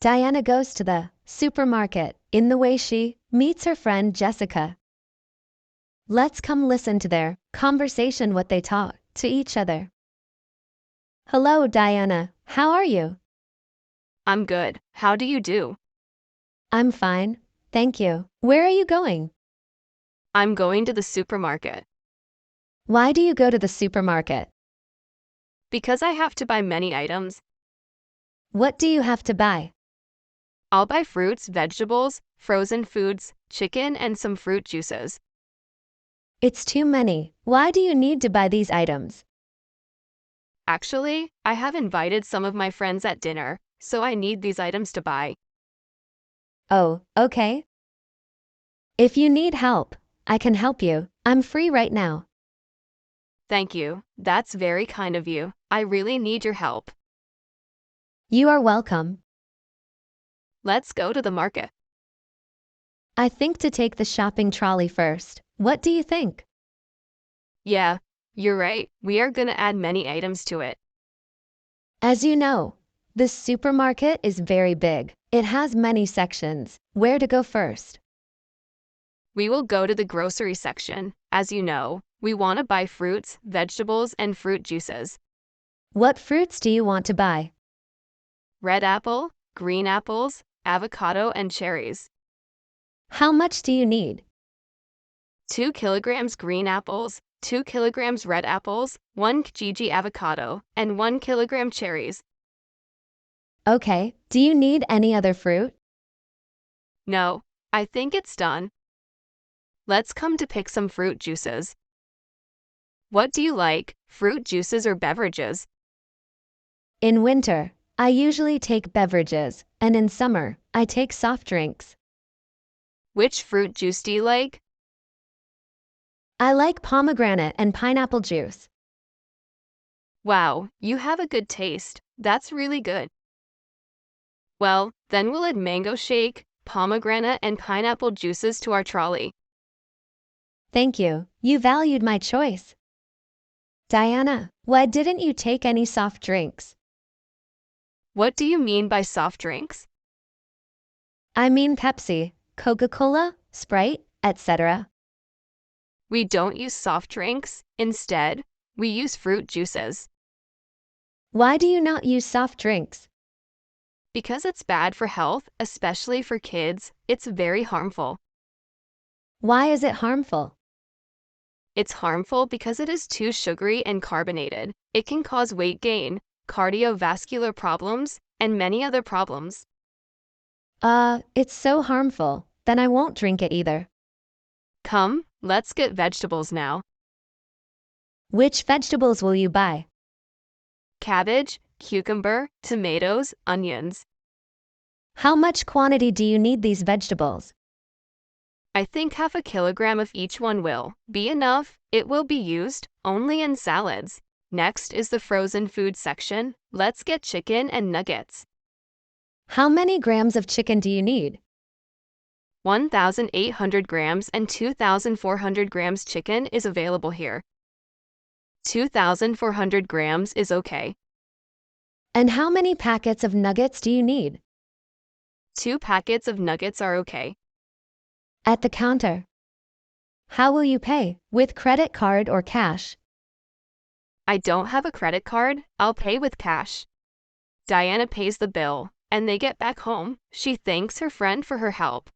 Diana goes to the supermarket in the way she meets her friend Jessica. Let's come listen to their conversation, what they talk to each other. Hello, Diana. How are you? I'm good. How do you do? I'm fine. Thank you. Where are you going? I'm going to the supermarket. Why do you go to the supermarket? Because I have to buy many items. What do you have to buy? I'll buy fruits, vegetables, frozen foods, chicken, and some fruit juices. It's too many. Why do you need to buy these items? Actually, I have invited some of my friends at dinner, so I need these items to buy. Oh, okay. If you need help, I can help you. I'm free right now. Thank you. That's very kind of you. I really need your help. You are welcome. Let's go to the market. I think to take the shopping trolley first. What do you think? Yeah, you're right. We are gonna add many items to it. As you know, this supermarket is very big. It has many sections. Where to go first? We will go to the grocery section. As you know, we want to buy fruits, vegetables, and fruit juices. What fruits do you want to buy? Red apple, green apples, avocado, and cherries. How much do you need? 2 kilograms green apples, 2 kilograms red apples, 1 kg avocado, and 1 kilogram cherries. Okay, do you need any other fruit? No, I think it's done. Let's come to pick some fruit juices. What do you like, fruit juices or beverages? In winter, I usually take beverages, and in summer, I take soft drinks. Which fruit juice do you like? I like pomegranate and pineapple juice. Wow, you have a good taste. That's really good. Well, then we'll add mango shake, pomegranate, and pineapple juices to our trolley. Thank you. You valued my choice. Diana, why didn't you take any soft drinks? What do you mean by soft drinks? I mean Pepsi, Coca-Cola, Sprite, etc. We don't use soft drinks. Instead, we use fruit juices. Why do you not use soft drinks? Because it's bad for health, especially for kids, it's very harmful. Why is it harmful? It's harmful because it is too sugary and carbonated. It can cause weight gain, cardiovascular problems, and many other problems. It's so harmful. Then I won't drink it either. Come, let's get vegetables now. Which vegetables will you buy? Cabbage, cucumber, tomatoes, onions. How much quantity do you need these vegetables? I think half a kilogram of each one will be enough. It will be used only in salads. Next is the frozen food section. Let's get chicken and nuggets. How many grams of chicken do you need? 1,800 grams and 2,400 grams chicken is available here. 2,400 grams is okay. And how many packets of nuggets do you need? 2 packets of nuggets are okay. At the counter. How will you pay? With credit card or cash? I don't have a credit card. I'll pay with cash. Diana pays the bill, and they get back home. She thanks her friend for her help.